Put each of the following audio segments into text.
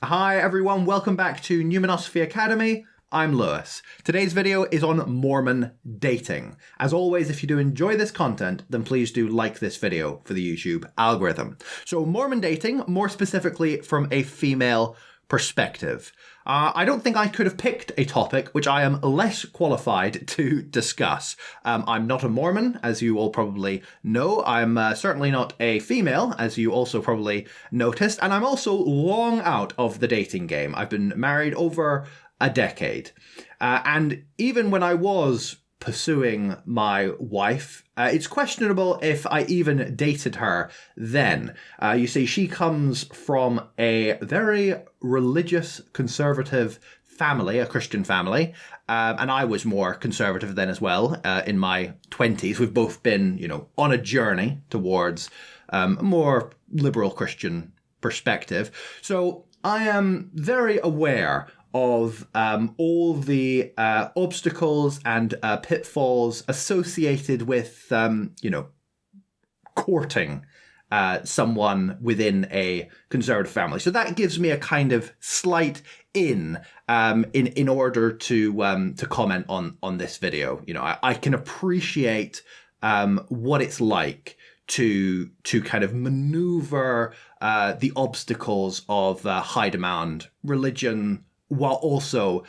Hi everyone, welcome back to Numinosophy Academy. I'm Lewis. Today's video is on Mormon dating. As always, if you do enjoy this content, then please do like this video for the YouTube algorithm. So Mormon dating, more specifically from a female perspective. I don't think I could have picked a topic which I am less qualified to discuss. I'm not a Mormon, as you all probably know. I'm certainly not a female, as you also probably noticed. And I'm also long out of the dating game. I've been married over a decade. And even when I was pursuing my wife, it's questionable if I even dated her then. You see, she comes from a very religious, conservative family, a Christian family, and I was more conservative then as well, in my 20s. We've both been, on a journey towards a more liberal Christian perspective. So I am very aware of all the obstacles and pitfalls associated with, courting someone within a conservative family. So that gives me a kind of slight in order to comment on this video. I can appreciate what it's like to kind of maneuver the obstacles of high demand religion, while also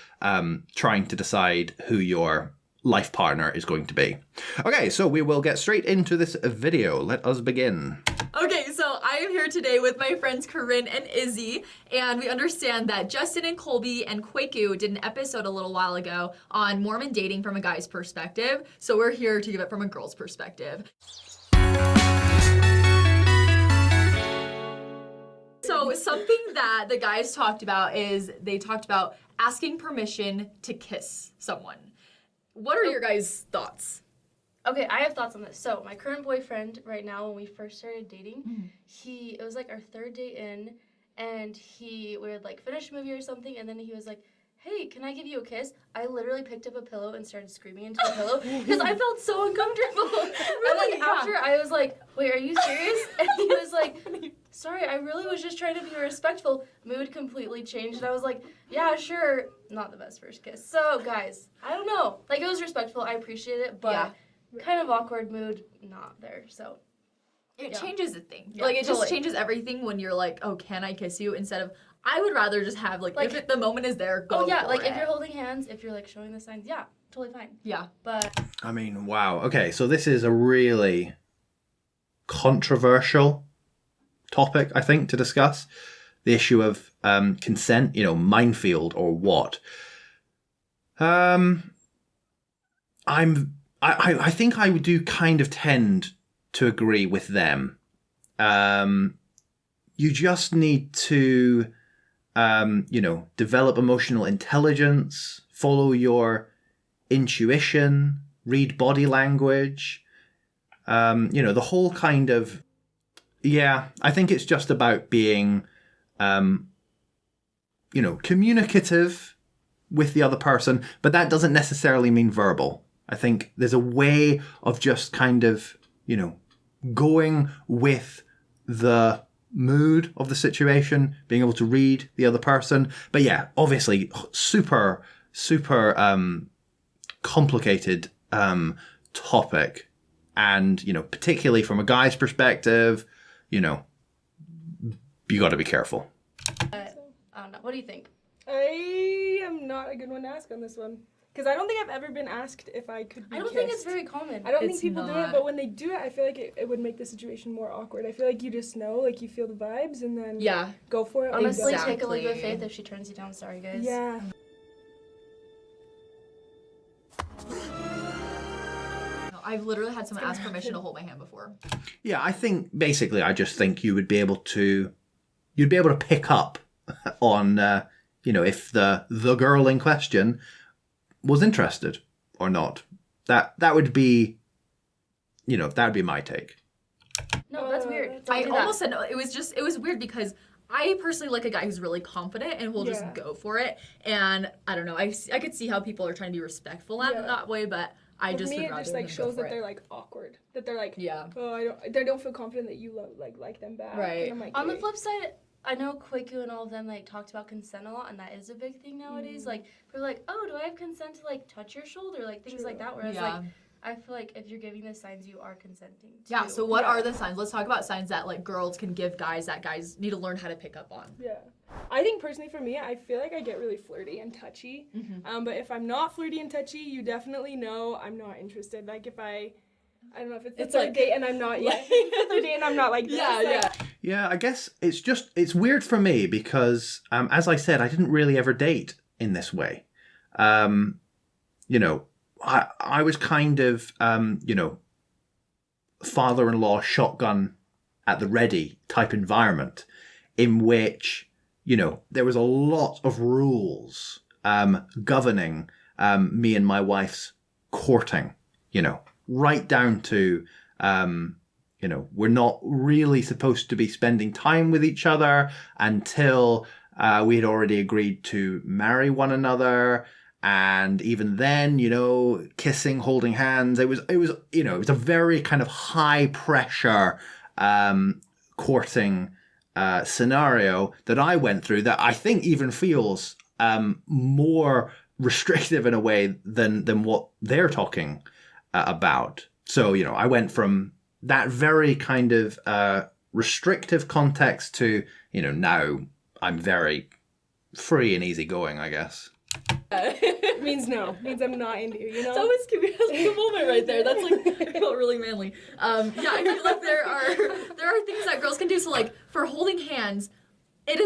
trying to decide who your life partner is going to be. Okay, so we will get straight into this video. Let us begin. Okay, so I am here today with my friends Corinne and Izzy, and we understand that Justin and Colby and Kwaku did an episode a little while ago on Mormon dating from a guy's perspective, so we're here to give it from a girl's perspective. So something that the guys talked about is they talked about asking permission to kiss someone. What are your guys' thoughts? Okay, I have thoughts on this. So my current boyfriend right now, when we first started dating, it was like our third day in, and we would like finish a movie or something, and then he was like, hey, can I give you a kiss? I literally picked up a pillow and started screaming into the pillow because I felt so uncomfortable. Really? And then after I was like, wait, are you serious? And he was like, sorry, I really was just trying to be respectful. Mood completely changed. And I was like, yeah, sure. Not the best first kiss. So guys, I don't know. Like, it was respectful. I appreciate it, but kind of awkward mood, not there. So it changes the thing. Yeah, like, it totally. just changes everything when you're like, oh, can I kiss you? Instead of, I would rather just have, like if the moment is there, go for like, it. if you're holding hands, if you're, like, showing the signs, yeah, totally fine. Yeah. But I mean, wow. Okay, so this is a really controversial topic, I think, to discuss. The issue of consent, minefield or what. I think I do kind of tend to agree with them. You just need to, develop emotional intelligence, follow your intuition, read body language, the whole kind of, I think it's just about being, communicative with the other person, but that doesn't necessarily mean verbal. I think there's a way of just kind of, going with the mood of the situation, being able to read the other person. But yeah, obviously super complicated topic. And, particularly from a guy's perspective, you got to be careful. I don't know. What do you think? I am not a good one to ask on this one. Because I don't think I've ever been asked if I could be I don't kissed. think it's very common. I don't It's think people do not. it, but when they do it, I feel like it would make the situation more awkward. I feel like you just know, like you feel the vibes and then go for it. Honestly, or you take a leap of Exactly. faith if she turns you down. Sorry, guys. don't. Yeah. I've literally had someone ask permission to hold my hand before. Yeah, I think basically I just think you'd be able to pick up on, if the girl in question was interested or not. That would be, that would be my take. No, that's weird. I Don't do almost said no. It was weird because I personally like a guy who's really confident and will just go for it. And I don't know. I could see how people are trying to be respectful that way, but I For just me, would it rather just like them shows go for that it. they're like awkward. That they're like, Yeah. oh, they don't feel confident that you like them back. Right. And I'm like, On the wait. flip side, I know Kwaku and all of them like talked about consent a lot, and that is a big thing nowadays. Like people are like, oh, do I have consent to like touch your shoulder, like things like that. Whereas like I feel like if you're giving the signs, you are consenting to. Yeah, so what are the signs? Let's talk about signs that like girls can give guys that guys need to learn how to pick up on. Yeah. I think personally for me, I feel like I get really flirty and touchy. But if I'm not flirty and touchy, you definitely know I'm not interested. Like if I don't know if it's the third date and I'm not yet. Third date and I'm not like this. Yeah, I guess it's weird for me because, as I said, I didn't really ever date in this way. You know, I was kind of, you know, father-in-law shotgun at the ready type environment in which, you know, there was a lot of rules governing me and my wife's courting, you know, right down to, you know, we're not really supposed to be spending time with each other until we had already agreed to marry one another. And even then, you know, kissing, holding hands, it was, you know, it was a very kind of high pressure courting scenario that I went through that I think even feels more restrictive in a way than what they're talking about. So, you know, I went from that very kind of restrictive context to, you know, now I'm very free and easygoing, I guess. Means no. Means I'm not into you, you know? It's always the moment right there. That's like, I felt really manly. Yeah, I feel like there are things that girls can do. So like for holding hands, I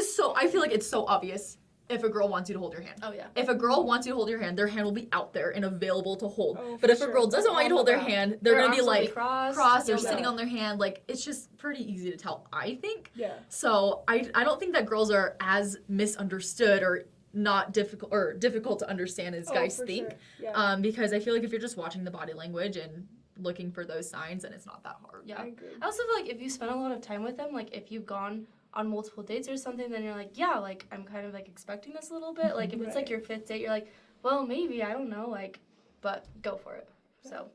feel like it's so obvious if a girl wants you to hold your hand. Oh yeah. If a girl wants you to hold your hand, their hand will be out there and available to hold. Oh, but if a girl doesn't want you to hold their hand, they're gonna be like crossed or yeah. sitting on their hand. Like it's just pretty easy to tell, I think. Yeah. So I don't think that girls are as misunderstood or not difficult to understand as guys think. Sure. Yeah. Because I feel like if you're just watching the body language and looking for those signs, then it's not that hard. Yeah. I agree. I also feel like if you spend a lot of time with them, like if you've gone on multiple dates or something, then you're like, yeah, like I'm kind of like expecting this a little bit. Like if it's like your 5th date, you're like, well, maybe, I don't know, like, but go for it. So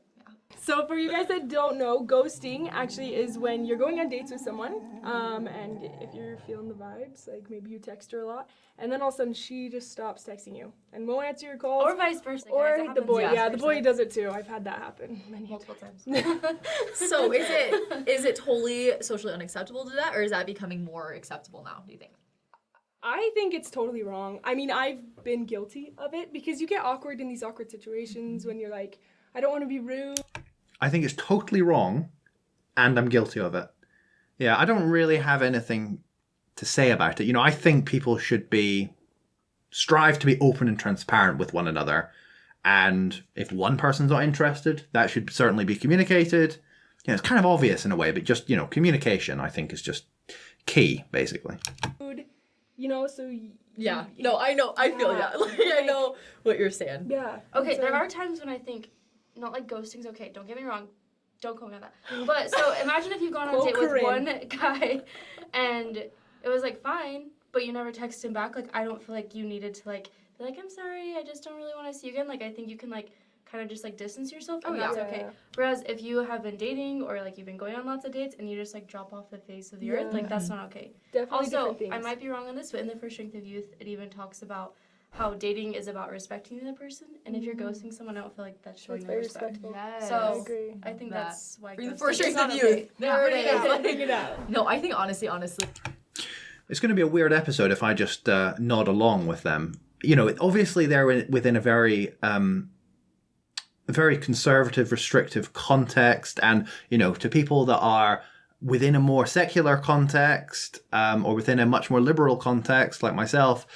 So for you guys that don't know, ghosting actually is when you're going on dates with someone, and if you're feeling the vibes, like maybe you text her a lot, and then all of a sudden she just stops texting you and won't answer your calls. or vice versa. Or guys, the boy, the boy does it too. I've had that happen multiple times. So is it totally socially unacceptable to do that, or is that becoming more acceptable now, do you think? I think it's totally wrong. I mean, I've been guilty of it because you get awkward in these awkward situations when you're like, I don't want to be rude. I think it's totally wrong, and I'm guilty of it. Yeah, I don't really have anything to say about it. You know, I think people should strive to be open and transparent with one another. And if one person's not interested, that should certainly be communicated. You know, it's kind of obvious in a way, but just, you know, communication, I think, is just key, basically. You know, so... Yeah. No, I know. I feel that. Like, I know what you're saying. Yeah. Okay, there are times when I think, not like ghosting's okay, don't get me wrong, don't quote me on that. But so imagine if you've gone on a date with one guy and it was like fine, but you never text him back. Like I don't feel like you needed to like be like, I'm sorry, I just don't really want to see you again. Like I think you can like kind of just like distance yourself and that's okay. Whereas if you have been dating or like you've been going on lots of dates and you just like drop off the face of the earth, like that's not okay. Definitely also, different things. I might be wrong on this, but in the First Strength of Youth, it even talks about how dating is about respecting the other person, and if you're ghosting someone, I don't feel like that's showing no respect. Yes. So I agree. I think that's why. The First Strength of Youth. There it is. Bring it out. No, I think honestly, It's going to be a weird episode if I just nod along with them. You know, obviously they're within a very conservative, restrictive context, and you know, to people that are within a more secular context or within a much more liberal context like myself,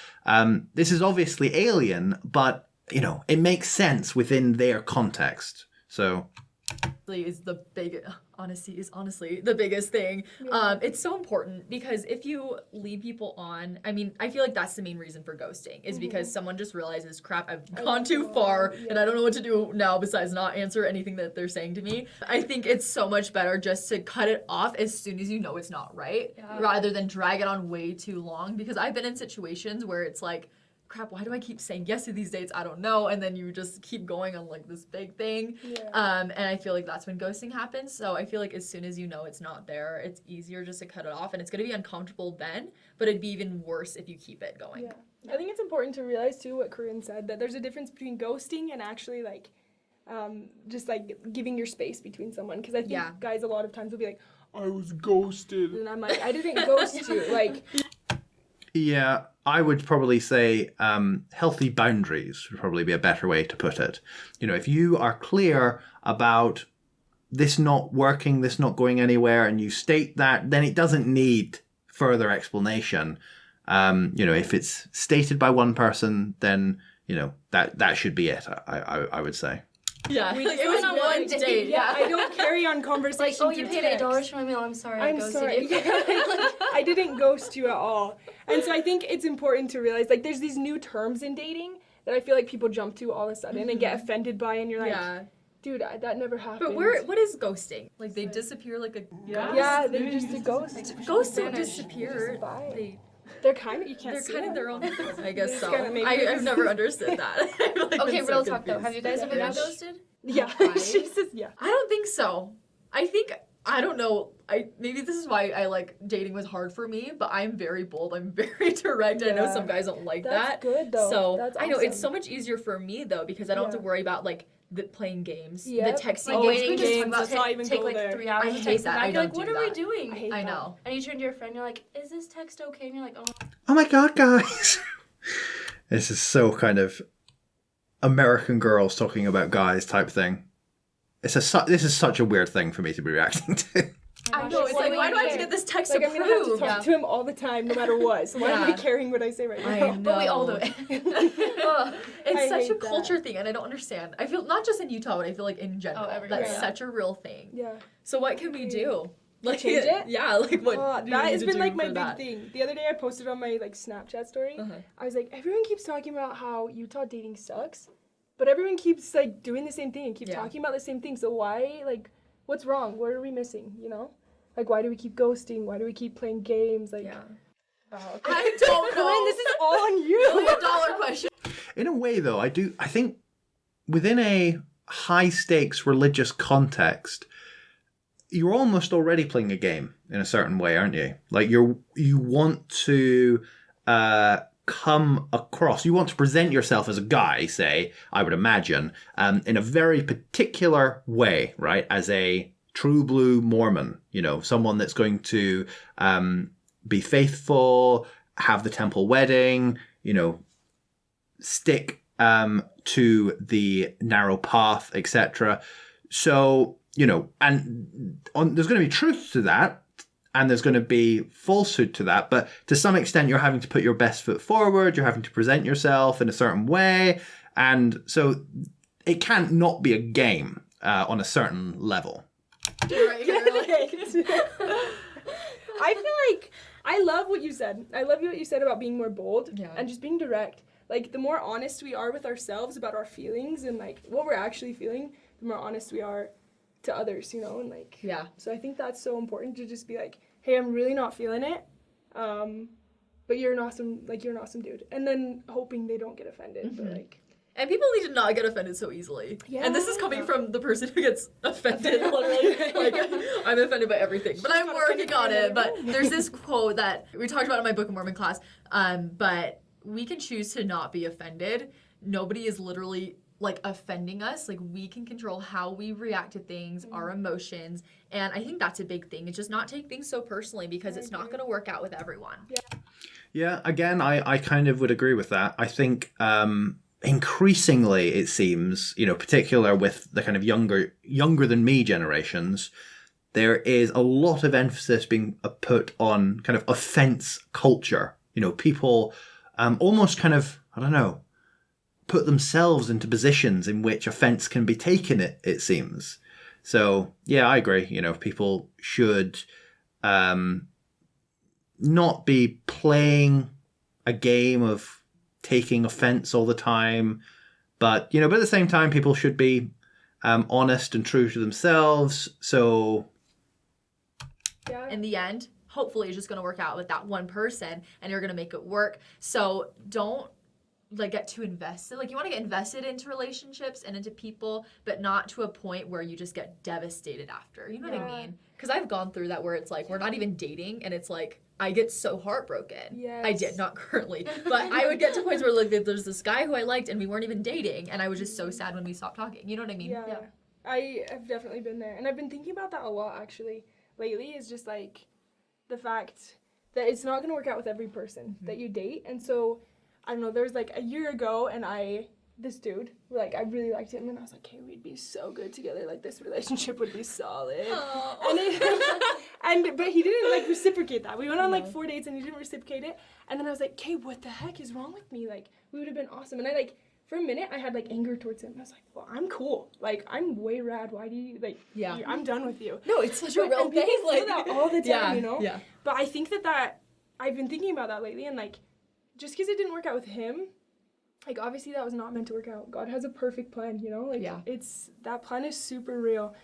this is obviously alien, but you know, it makes sense within their context. So is the big honesty is honestly the biggest thing. It's so important because if you lead people on, I mean, I feel like that's the main reason for ghosting is because someone just realizes, crap, I've gone too far and I don't know what to do now besides not answer anything that they're saying to me. I think it's so much better just to cut it off as soon as you know it's not right rather than drag it on way too long, because I've been in situations where it's like, crap, why do I keep saying yes to these dates? I don't know. And then you just keep going on like this big thing. Yeah. And I feel like that's when ghosting happens. So I feel like as soon as you know it's not there, it's easier just to cut it off. And it's going to be uncomfortable then, but it'd be even worse if you keep it going. Yeah. I think it's important to realize too what Corinne said, that there's a difference between ghosting and actually like just like giving your space between someone. Because I think guys a lot of times will be like, I was ghosted. And I'm like, I didn't ghost you. Like, yeah, I would probably say healthy boundaries would probably be a better way to put it. You know, if you are clear about this not working, this not going anywhere, and you state that, then it doesn't need further explanation. You know, if it's stated by one person, then, you know, that should be it, I would say. Yeah, We like, just it was went on one one date. date. Yeah, I don't carry on conversations. Like, oh, you through paid $8 text. for my meal. I'm sorry. I I'm ghosted sorry. you. I didn't ghost you at all. And so I think it's important to realize, like, there's these new terms in dating that I feel like people jump to all of a sudden and get offended by, and you're like, dude, that never happened. But what is ghosting? Like they disappear like a ghost? Yeah, they're just a ghost. Ghosts don't disappear. Bye. They're kind of, you can't They're see kind of them. their own thing. I guess so. kinda maybe I've never understood that. I've, like, Okay, been so real talk though. confused. Have you guys ever been Yeah. ghosted? Yeah, Why? she says yeah. I don't think so. I don't know. Maybe this is why I like dating was hard for me, but I'm very bold. I'm very direct. I know Yeah. some guys don't like That's that. good though. So That's I know it's so awesome. much easier for me though because I don't have to Yeah. worry about like the playing games, Yep. the texting Like, games. we just talk about let's not even take go like there. 3 hours. I to hate text that. them back. I You're like, don't what do are we that. doing? I hate I that. know. And you turn to your friend, you're like, is this text okay? And you're like, oh. Oh my God, guys. This is so kind of American girls talking about guys type thing. This is such a weird thing for me to be reacting to. I know. It's like, why do I have to get this text Like, I'm gonna have to approved? talk to him all the time, no matter what. So why am I Yeah. caring what I say right I now? know. But we all do it. Ugh, it's I such a hate that. culture thing, and I don't understand. I feel not just in Utah, but I feel like in general, everywhere. that's Yeah. such a real thing. Yeah. So what can we do? Like change it? Yeah, like what? do we That need has to been do like my for big that? thing. The other day I posted on my like Snapchat story. I was like, everyone keeps talking about how Utah dating sucks, but everyone keeps like doing the same thing and keeps Yeah. talking about the same thing. So why, like, what's wrong? What are we missing? You know, like, why do we keep ghosting? Why do we keep playing games? Like, Yeah. okay. I don't know. Corinne, this is all on you. $1 question. In a way, though, I think within a high stakes religious context, you're almost already playing a game in a certain way, aren't you? Like you want to come across, you want to present yourself as a guy, say, I would imagine, in a very particular way, right? As a true blue Mormon, you know, someone that's going to be faithful, have the temple wedding, you know, stick to the narrow path, etc. So, you know, and there's going to be truth to that, and there's going to be falsehood to that, but to some extent you're having to put your best foot forward, you're having to present yourself in a certain way, and so it can't not be a game on a certain level. Right, you're like, I feel like I love what you said. I love what you said about being more bold and just being direct. Like, the more honest we are with ourselves about our feelings and like what we're actually feeling, the more honest we are to others, you know, and like, yeah. so I think that's so important to just be like, hey, I'm really not feeling it, but you're an awesome dude, and then hoping they don't get offended, but like. And people need to not get offended so easily. Yeah. And this is coming from the person who gets offended, literally. Like, I'm offended by everything. But I'm working on it. But there's this quote that we talked about in my Book of Mormon class. But we can choose to not be offended. Nobody is literally, like, offending us. Like, we can control how we react to things, our emotions. And I think that's a big thing. It's just not take things so personally because it's not going to work out with everyone. Yeah, again, I kind of would agree with that. I think increasingly, it seems, you know, particular with the kind of younger than me generations, there is a lot of emphasis being put on kind of offense culture. You know, people almost kind of, I don't know, put themselves into positions in which offense can be taken, it seems. So, yeah, I agree. You know, people should not be playing a game of taking offense all the time, but at the same time, people should be honest and true to themselves. So, in the end, hopefully it's just going to work out with that one person and you're going to make it work. So don't like get too invested. Like you want to get invested into relationships and into people, but not to a point where you just get devastated after. You know what I mean? Because I've gone through that where it's like we're not even dating and it's like I get so heartbroken. Yes. I did, not currently, but I would get to points where like there's this guy who I liked and we weren't even dating and I was just so sad when we stopped talking. You know what I mean? Yeah. I have definitely been there. And I've been thinking about that a lot actually lately, is just like the fact that it's not going to work out with every person that you date. And so, I don't know, there was like a year ago and this dude, like I really liked him and I was like, hey, we'd be so good together. Like this relationship would be solid. But he didn't like reciprocate that. We went on like 4 dates and he didn't reciprocate it. And then I was like, okay, what the heck is wrong with me? Like we would have been awesome. And I like, for a minute I had like anger towards him. I was like, well, I'm cool. Like I'm way rad. Why do you like, I'm done with you. No, it's such a real thing. Like that all the time, you know? Yeah. But I think that I've been thinking about that lately and like, just because it didn't work out with him, like obviously that was not meant to work out. God has a perfect plan, you know? Like that plan is super real.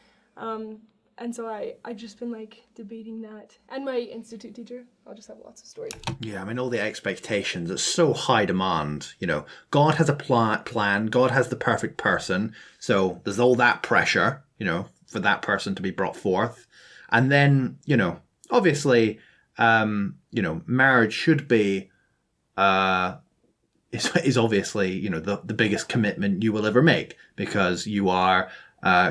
And so I've just been like debating that. And my institute teacher, I'll just have lots of stories. Yeah, I mean, all the expectations, it's so high demand, you know. God has a plan, God has the perfect person, so there's all that pressure, you know, for that person to be brought forth. And then, you know, obviously, you know, marriage should be, is obviously, you know, the biggest commitment you will ever make because you are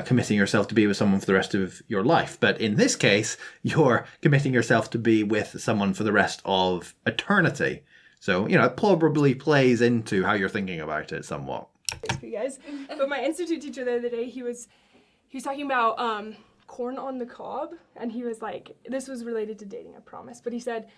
committing yourself to be with someone for the rest of your life. But in this case, you're committing yourself to be with someone for the rest of eternity. So, you know, it probably plays into how you're thinking about it somewhat. For you guys. But my institute teacher the other day, he was talking about corn on the cob, and he was like, this was related to dating, I promise, but he said,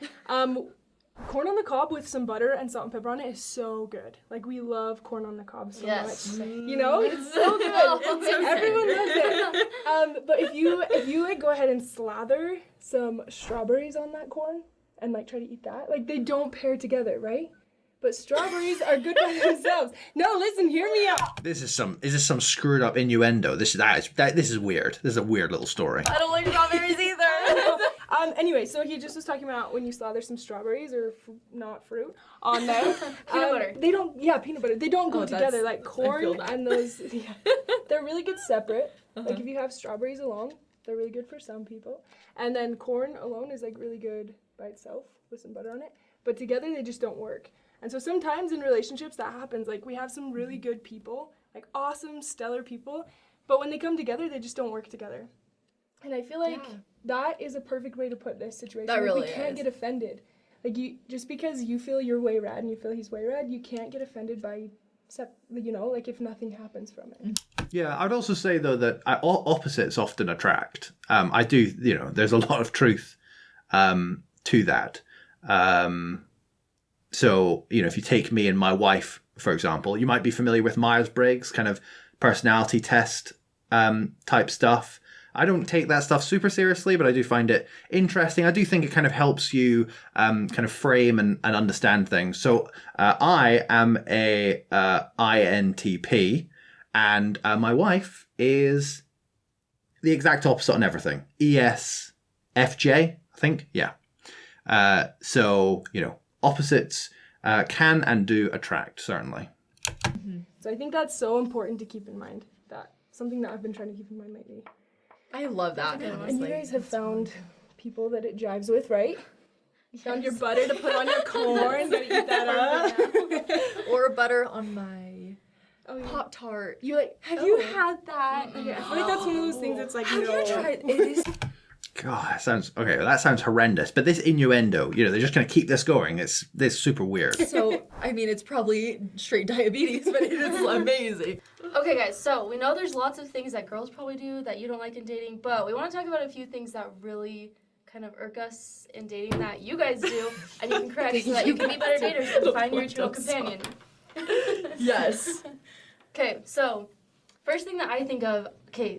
corn on the cob with some butter and salt and pepper on it is so good. Like, we love corn on the cob so much. You know, it's so good. Everyone loves it. But if you like go ahead and slather some strawberries on that corn and like try to eat that, like they don't pair together, right? But strawberries are good by themselves. No, listen, hear me out. Is this some screwed up innuendo? This is weird. This is a weird little story. I don't like strawberries either. Anyway, so he just was talking about when you slather some strawberries or not fruit on there. Peanut butter. They don't, peanut butter. They don't go together. Like corn and those, they're really good separate. Like if you have strawberries alone, they're really good for some people. And then corn alone is like really good by itself with some butter on it. But together they just don't work. And so sometimes in relationships that happens. Like we have some really good people, like awesome, stellar people, but when they come together, they just don't work together. And I feel like that is a perfect way to put this situation. That really we can't get offended. Like you, just because you feel you're way rad and you feel he's way rad, you can't get offended by, you know, like if nothing happens from it. Yeah, I'd also say though that opposites often attract. I do, you know, there's a lot of truth to that. So, you know, if you take me and my wife, for example, you might be familiar with Myers-Briggs, kind of personality test type stuff. I don't take that stuff super seriously, but I do find it interesting. I do think it kind of helps you kind of frame and understand things. So I am a INTP, and my wife is the exact opposite on everything. ESFJ, I think. Yeah. So, you know, opposites can and do attract, certainly. So I think that's so important to keep in mind. That something that I've been trying to keep in mind lately. I love that. And you guys have found people that it jives with, right? You found your butter to put on your corn, gotta eat that up. Or butter on my Pop-Tart. You like, have you had that? Okay, I feel like that's one of those things that's like, Have you tried it? Is God, that sounds horrendous. But this innuendo, you know, they're just going to keep this going. It's super weird. So, I mean, it's probably straight diabetes, but it is amazing. Okay, guys, so we know there's lots of things that girls probably do that you don't like in dating, but we want to talk about a few things that really kind of irk us in dating that you guys do, and you can correct so that you can be better daters and find your eternal companion. Yes. Okay, so first thing that I think of,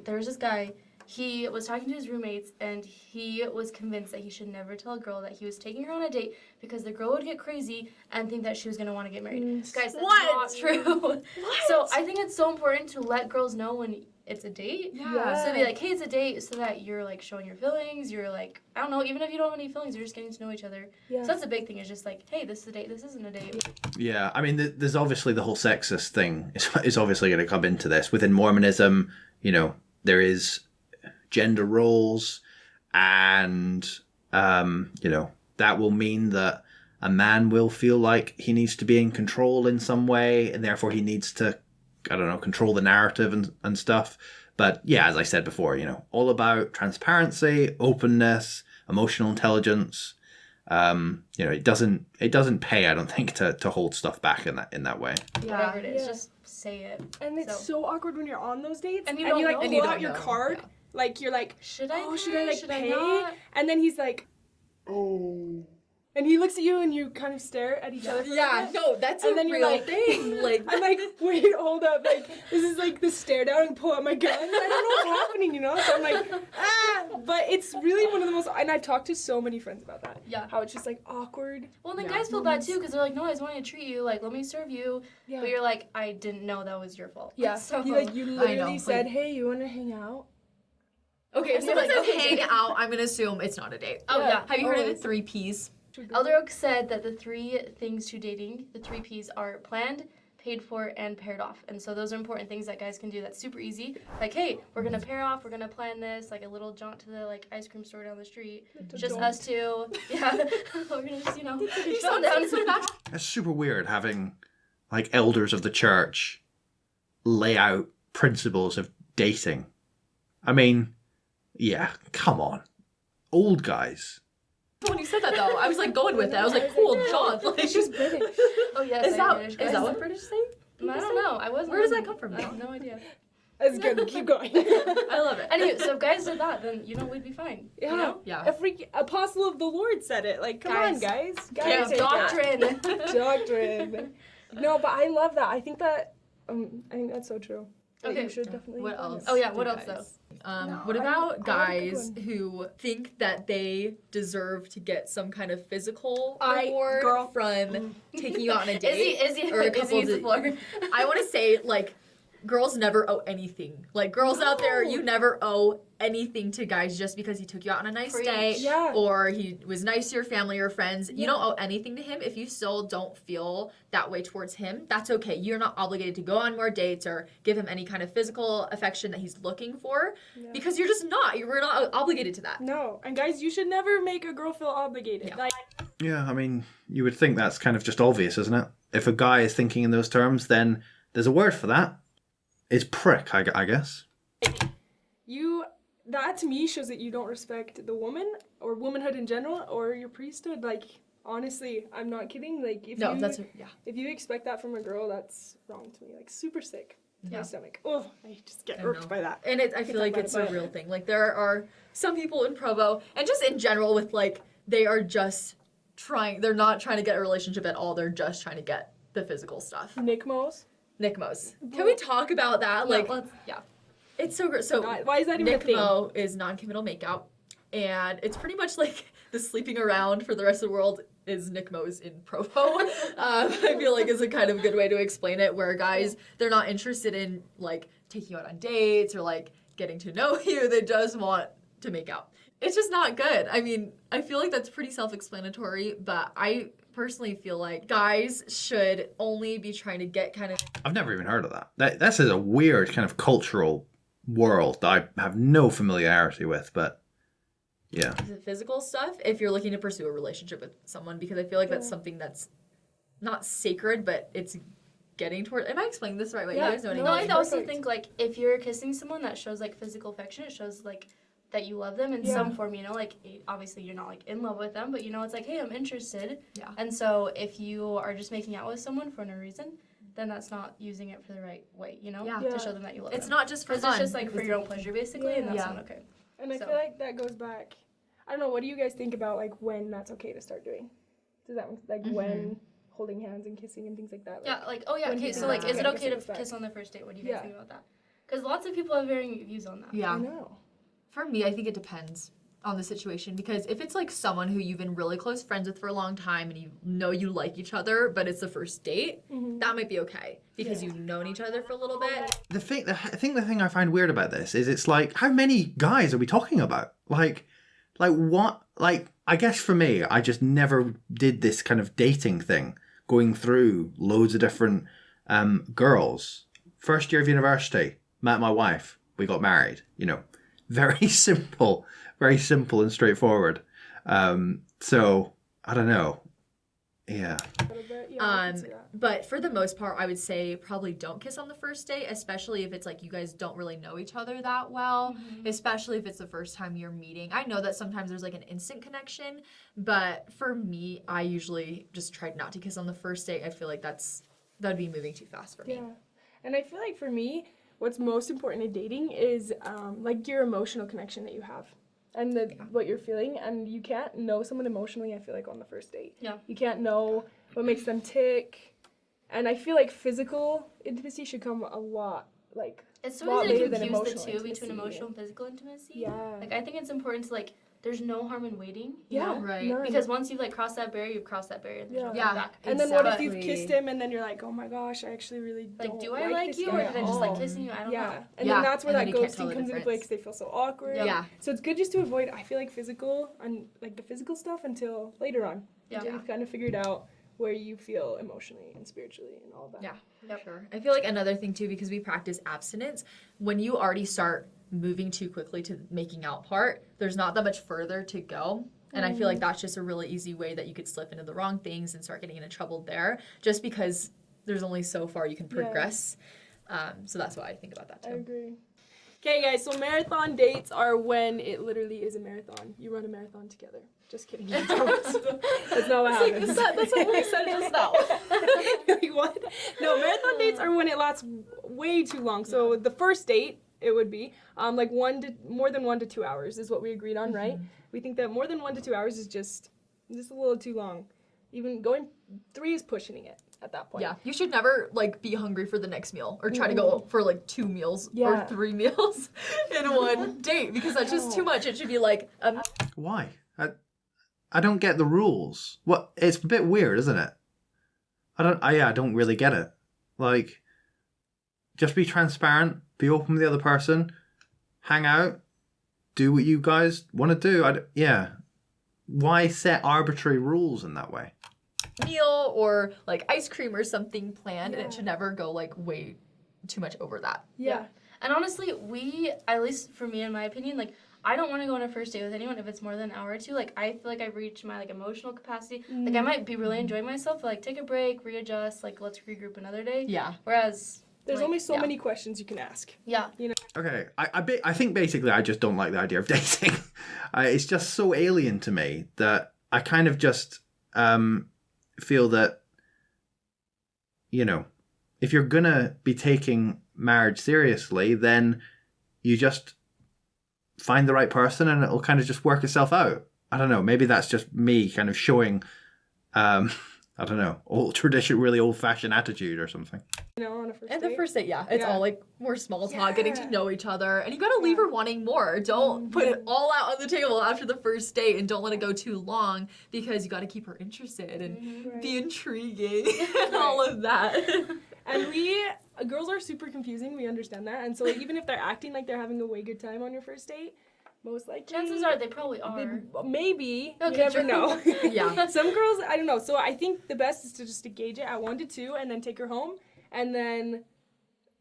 there's this guy. He was talking to his roommates, and he was convinced that he should never tell a girl that he was taking her on a date because the girl would get crazy and think that she was going to want to get married. Guys, that's not true. So I think it's so important to let girls know when it's a date. Yeah. So be like, hey, it's a date, so that you're like showing your feelings. You're like, I don't know, even if you don't have any feelings, you're just getting to know each other. Yeah. So that's the big thing. Is just like, hey, this is a date. This isn't a date. Yeah, I mean, there's obviously the whole sexist thing is obviously going to come into this. Within Mormonism, you know, there is gender roles, and you know, that will mean that a man will feel like he needs to be in control in some way, and therefore he needs to, I don't know, control the narrative and stuff. But yeah, as I said before, you know, all about transparency, openness, emotional intelligence. You know, it doesn't pay, I don't think, to hold stuff back in that way. Whatever it is, just say it. And it's so awkward when you're on those dates and you like know. pull out your card. Yeah. Like you're like, should I pay? And then he's like, oh. And he looks at you and you kind of stare at each other. Yeah, no, that's and a then real you're like, thing. Like, I'm like, wait, hold up. Like, this is like the stare down and pull out my gun. I don't know what's happening, you know? So I'm like, But it's really one of the most, and I've talked to so many friends about that. Yeah. How it's just like awkward. Well, then guys feel bad too, because they're like, no, I just wanted to treat you. Like, let me serve you. Yeah. But you're like, I didn't know that was your fault. Yeah. So you literally said, hey, you want to hang out? Okay, if someone says hang out, I'm gonna assume it's not a date. Oh yeah. Have you heard of the 3 Ps? Elder Oak said that the 3 things to dating, the 3 Ps are planned, paid for, and paired off. And so those are important things that guys can do. That's super easy. Like, hey, we're gonna pair off. We're gonna plan this, like a little jaunt to the like ice cream store down the street. Just us two. Yeah. We're gonna just, you know, chill down. It's super weird having like elders of the church lay out principles of dating. I mean, yeah, come on, old guys. When you said that though, I was like going with it. I was like, cool, John. Like, she's British. Oh yes, is that what British say? I don't know. I wasn't. Where does that come from? I have no idea. That's good. Keep going. I love it. Anyway, so if guys did that, then you know we'd be fine. Yeah. You know? Yeah. A freak apostle of the Lord said it. Like, come on, guys. Yeah, doctrine. Doctrine. No, but I love that. I think that's so true. Okay. You should definitely. What else? Oh yeah. What else though? What about guys who think that they deserve to get some kind of physical reward from taking you out on a date? Izzy, or a couple Izzy's of I want to say, like, girls never owe anything. Like, girls out there, you never owe anything to guys just because he took you out on a nice date or he was nice to your family or friends. You don't owe anything to him. If you still don't feel that way towards him, that's okay. You're not obligated to go on more dates or give him any kind of physical affection that he's looking for because you're just not. You're not obligated to that. No. And guys, you should never make a girl feel obligated. Yeah. Like, Yeah, I mean, you would think that's kind of just obvious, isn't it? If a guy is thinking in those terms, then there's a word for that. It's prick, I guess. That to me shows that you don't respect the woman or womanhood in general or your priesthood. Like, honestly, I'm not kidding. Like, if you expect that from a girl, that's wrong to me. Like, super sick. My stomach. Oh, I just get irked by that. And I feel like it's a real thing. Like, there are some people in Provo, and just in general with, like, they are just they're not trying to get a relationship at all. They're just trying to get the physical stuff. Nick Mos. Can we talk about that? Like, it's so great. So why is that even a thing? Nick-Mo is non-committal makeout, and it's pretty much like the sleeping around for the rest of the world is Nick-Mo's in Provo. I feel like is a kind of good way to explain it, where guys, they're not interested in like taking you out on dates or like getting to know you. They just want to make out. It's just not good. I mean, I feel like that's pretty self-explanatory, but I personally feel like guys should only be trying to get kind of... I've never even heard of that. This is a weird kind of cultural world that I have no familiarity with, but yeah. The physical stuff, if you're looking to pursue a relationship with someone, because I feel like that's something that's not sacred, but it's getting toward... Am I explaining this the right way? Yeah. You guys know what I mean? I also think, like, if you're kissing someone, that shows, like, physical affection. It shows, like, that you love them in some form, you know? Like, obviously you're not, like, in love with them, but, you know, it's like, hey, I'm interested. Yeah. And so if you are just making out with someone for no reason, then that's not using it for the right way, you know? To show them that you love them. It's not just for fun. It's just, like, for your own pleasure, basically, and that's not okay. And I feel like that goes back... I don't know, what do you guys think about, like, when that's okay to start doing? Does that, like, when holding hands and kissing and things like that? Like, okay, so, like, is it okay to kiss on the first date? What do you guys think about that? Because lots of people have varying views on that. Yeah. I know. For me, I think it depends. on the situation, because if it's like someone who you've been really close friends with for a long time and you know you like each other, but it's the first date, that might be okay because you've known each other for a little bit. The thing I find weird about this is it's like, how many guys are we talking about? Like what? Like, I guess for me, I just never did this kind of dating thing, going through loads of different girls. First year of university, met my wife, we got married. You know, very simple and straightforward. So I don't know. Yeah. But for the most part, I would say probably don't kiss on the first date, especially if it's like you guys don't really know each other that well, especially if it's the first time you're meeting. I know that sometimes there's like an instant connection, but for me, I usually just tried not to kiss on the first date. I feel like that'd be moving too fast for me. Yeah. And I feel like for me, what's most important in dating is like your emotional connection that you have. And what you're feeling, and you can't know someone emotionally, I feel like, on the first date. Yeah. You can't know what makes them tick, and I feel like physical intimacy should come a lot, like, it's so lot easy later to than confuse the emotional two intimacy. between emotional and physical intimacy. Yeah. Like, I think it's important to, like, there's no harm in waiting, you know? Right. None. Because once you've, like, crossed that barrier, you've crossed that barrier, and there's no coming back. And then what if Exactly. you've kissed him, and then you're like, oh my gosh, I actually really Like, don't do I like this you, guy or at did I just like all. kissing you? I don't Yeah, know. and Yeah, then that's where and that then you can't tell ghosting the comes into play because they feel so awkward. Yeah. So it's good just to avoid, I feel like, physical and like the physical stuff until later on. Yeah. Until you've kind of figured out where you feel emotionally and spiritually and all that. Yeah, for sure. I feel like another thing too, because we practice abstinence, when you already start moving too quickly to the making out part, there's not that much further to go. And I feel like that's just a really easy way that you could slip into the wrong things and start getting into trouble there, just because there's only so far you can progress. So that's why I think about that too. I agree. Okay, guys, so marathon dates are when it literally is a marathon. You run a marathon together. Just kidding. That's not what happens. That's what we said just now. Like, what? No, marathon dates are when it lasts way too long. So the first date, it would be like more than 1 to 2 hours is what we agreed on, right? We think that more than 1 to 2 hours is just a little too long. Even going 3 is pushing it at that point. Yeah, you should never like be hungry for the next meal or try to go for like 2 meals or 3 meals in one date, because that's just too much. It should be like Why? I don't get the rules. What? It's a bit weird, isn't it? I don't really get it. Like, just be transparent, be open with the other person, hang out, do what you guys want to do. Why set arbitrary rules in that way? meal or like ice cream or something planned, and it should never go like way too much over that. Yeah. And honestly, at least for me in my opinion, like I don't want to go on a first date with anyone if it's more than an hour or two. Like I feel like I've reached my like emotional capacity. Like I might be really enjoying myself, but like take a break, readjust, like let's regroup another day. Yeah. Whereas there's like, only so many questions you can ask. Yeah. You know. Okay, I think basically I just don't like the idea of dating. It's just so alien to me that I kind of just feel that, you know, if you're gonna be taking marriage seriously, then you just find the right person and it'll kind of just work itself out. I don't know, maybe that's just me kind of showing I don't know, really old-fashioned attitude or something. You know, on a first And date. the first date, it's all like more small talk, getting to know each other, and you gotta leave her wanting more. Don't put it all out on the table after the first date, and don't let it go too long because you gotta keep her interested and be intriguing and all of that. And girls are super confusing. We understand that, and so like, even if they're acting like they're having a way good time on your first date, most likely chances are they probably are. Maybe. Okay, you never true. know. Yeah. Some girls, I don't know. So I think the best is to just gauge it at 1 to 2 and then take her home and then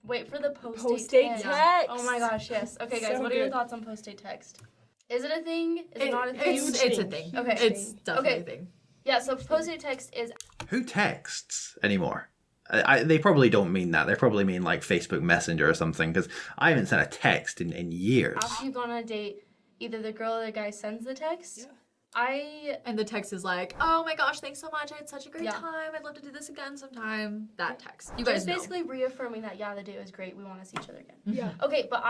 wait for the post-date text. text. Oh my gosh, yes. Okay, guys, So what are your good. thoughts on post-date text? Is it a thing? Is it not a thing? It's a thing. Okay. It's definitely a thing. Yeah, so post-date text is... Who texts anymore? They probably don't mean that. They probably mean like Facebook Messenger or something, because I haven't sent a text in years. After you've gone on a date, either the girl or the guy sends the text. And the text is like, oh my gosh, thanks so much. I had such a great Yeah. time. I'd love to do this again sometime. That text. You Just guys know. basically reaffirming that, the date was great. We want to see each other again. Yeah. Okay, but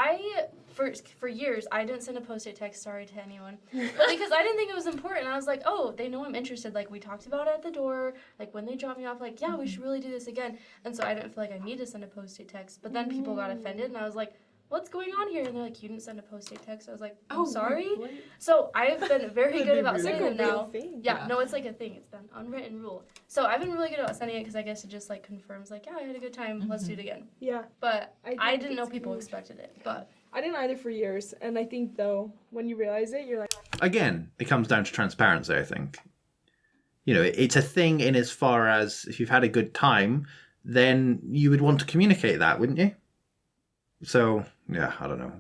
for years, I didn't send a post-it text, sorry to anyone. But because I didn't think it was important. I was like, oh, they know I'm interested. Like, we talked about it at the door. Like, when they dropped me off, like, we should really do this again. And so I didn't feel like I needed to send a post-it text. But then people got offended, and I was like, what's going on here? And they're like, you didn't send a post-date text. I was like, I'm Oh, sorry. What? So I've been very good about It's like sending a them real now. thing. Yeah, no, it's like a thing. It's an unwritten rule. So I've been really good about sending it because I guess it just like confirms like, yeah, I had a good time. Let's do it again. Yeah. But I think didn't know it's people huge. expected it. But I didn't either for years, and I think though when you realize it, you're like, Again, it comes down to transparency, I think. You know, it's a thing in as far as if you've had a good time, then you would want to communicate that, wouldn't you? So, yeah, I don't know.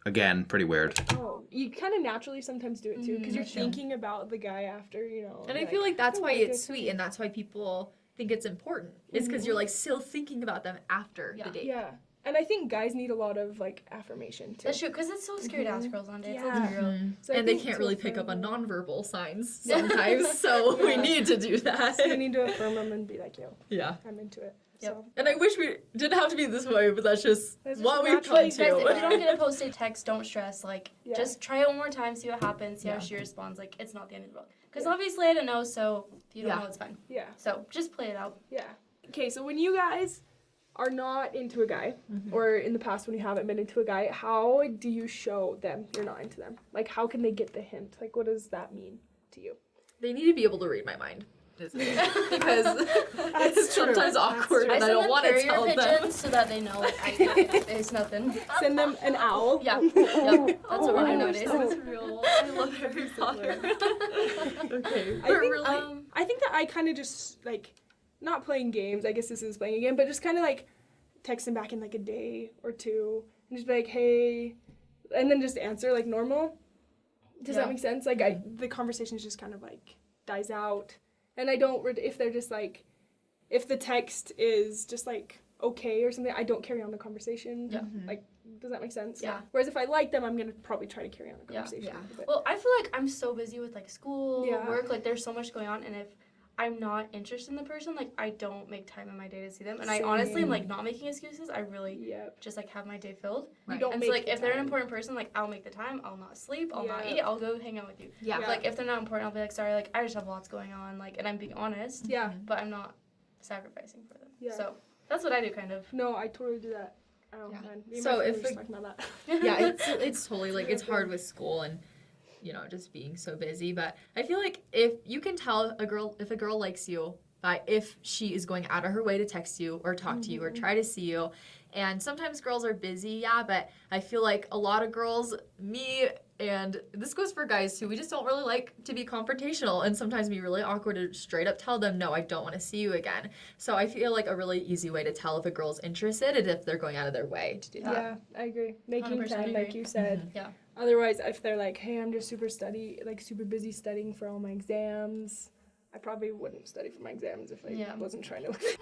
Again, pretty weird. oh, you kind of naturally sometimes do it too because you're thinking about the guy after, you know. And I feel like that's oh, why what a it's good sweet thing. and that's why people think it's important. It's because you're like still thinking about them after the date. Yeah, and I think guys need a lot of like affirmation too. that's true because it's so scary to ask girls on dates. Yeah. Let's be real. So I And they think can't to really pick up on affirm them- nonverbal signs sometimes, so we need to do that. So you need to affirm them and be like, yo, Yeah. I'm into it. Yep. So And I wish we didn't have to be this way, but that's just That's just what we've natural. come Guys, if you to. don't get a post-date text, don't stress. Like, Yeah. just try it one more time, see what happens, see how she responds. Like, it's not the end of the world. Because obviously I didn't know, so if you don't know, it's fine. yeah, So just play it out. yeah. Okay, so when you guys are not into a guy, or in the past when you haven't been into a guy, how do you show them you're not into them? Like, how can they get the hint? Like, what does that mean to you? They need to be able to read my mind. Because it's true. sometimes That's awkward true. and I don't want to carrier tell them. pigeons so that they know, like, it's nothing. Send them an owl. Yeah, yep. That's what we're doing nowadays. That's real. I love Harry Potter. Okay. I But think, really, I think that I kind of just, like, not playing games, I guess this is playing a game, but just kind of, like, text them back in, like, a day or two, and just be like, hey, and then just answer, like, normal. Does that make sense? Like, the conversation just kind of, like, dies out, and I don't, if they're just, like, if the text is just, like, okay or something, I don't carry on the conversation. Yeah. Like, does that make sense? Yeah. Whereas if I like them, I'm going to probably try to carry on the conversation. Yeah. But- Well, I feel like I'm so busy with, like, school, Yeah. work, like, there's so much going on, and if I'm not interested in the person, like, I don't make time in my day to see them, and I honestly am, like, not making excuses. I really Yep. just, like, have my day filled. You don't And make so, like, the if they're an time. important person, like, I'll make the time. I'll not sleep. I'll not Yeah. eat. I'll go hang out with you. yeah. Yeah. Like, if they're not important, I'll be like, sorry, like, I just have lots going on, like, and I'm being honest, Yeah. but I'm not sacrificing for them. Yeah. So that's what I do, kind of. No, I totally do that. Oh, Yeah. man. Me and So my if friend were just a- talking about that. Yeah, it's totally like it's hard with school and just being so busy, but I feel like if you can tell if a girl likes you by if she is going out of her way to text you or talk to you or try to see you. And sometimes girls are busy, but I feel like a lot of girls, me, and this goes for guys too, we just don't really like to be confrontational and sometimes be really awkward to straight up tell them, no, I don't want to see you again. So I feel like a really easy way to tell if a girl's interested is if they're going out of their way to do that. Yeah, I agree. Making 100% time, like agree. you said. Yeah. Otherwise, if they're like, hey, I'm just super busy studying for all my exams, I probably wouldn't study for my exams if I wasn't trying to. This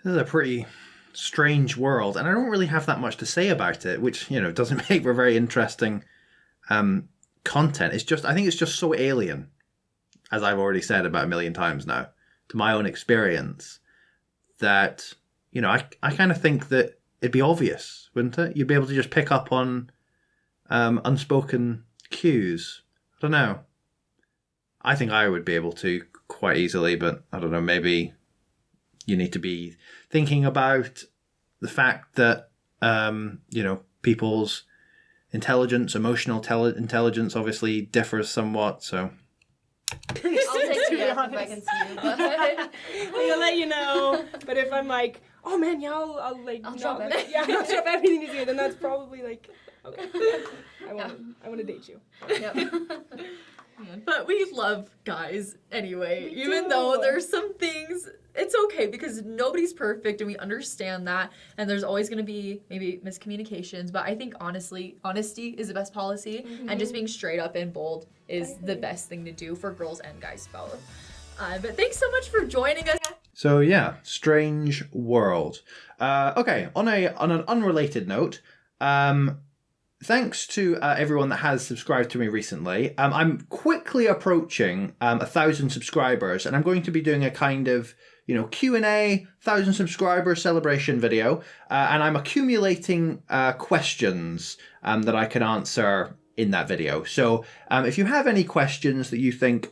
is a pretty strange world, and I don't really have that much to say about it, which, doesn't make for very interesting content. I think it's just so alien, as I've already said about a million times now, to my own experience, that, I kind of think that it'd be obvious, wouldn't it? You'd be able to just pick up on unspoken cues. I don't know. I think I would be able to quite easily, but I don't know, maybe you need to be thinking about the fact that, people's emotional intelligence obviously differs somewhat, so. I'll take you if I can see you. But I'll let you know. But if I'm like, oh man, yeah, I'll drop not, it. Yeah, I'll drop everything to see, then that's probably like, okay. I want to date you. Yep. But we love guys anyway, We even do. though there's some things, it's okay because nobody's perfect and we understand that. And there's always going to be maybe miscommunications. But I think honesty is the best policy. And just being straight up and bold is the best thing to do for girls and guys both. But thanks so much for joining us. So yeah, strange world. Okay, on an unrelated note, thanks to everyone that has subscribed to me recently. I'm quickly approaching 1,000 subscribers, and I'm going to be doing a kind of Q&A 1,000 subscriber celebration video, and I'm accumulating questions that I can answer in that video. So if you have any questions that you think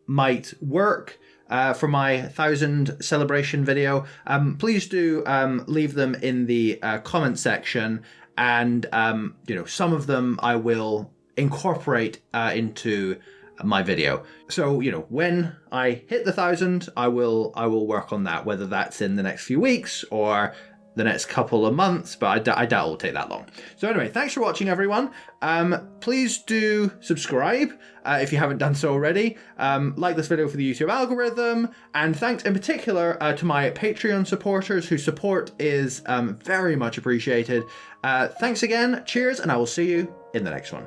might work for my 1,000 celebration video, please do leave them in the comment section. and some of them I will incorporate into my video. So when I hit the 1,000, I will work on that, whether that's in the next few weeks or the next couple of months, but I doubt it'll take that long. So anyway, thanks for watching, everyone. Please do subscribe if you haven't done so already. Like this video for the YouTube algorithm, and thanks in particular to my Patreon supporters whose support is very much appreciated. Thanks again, cheers, and I will see you in the next one.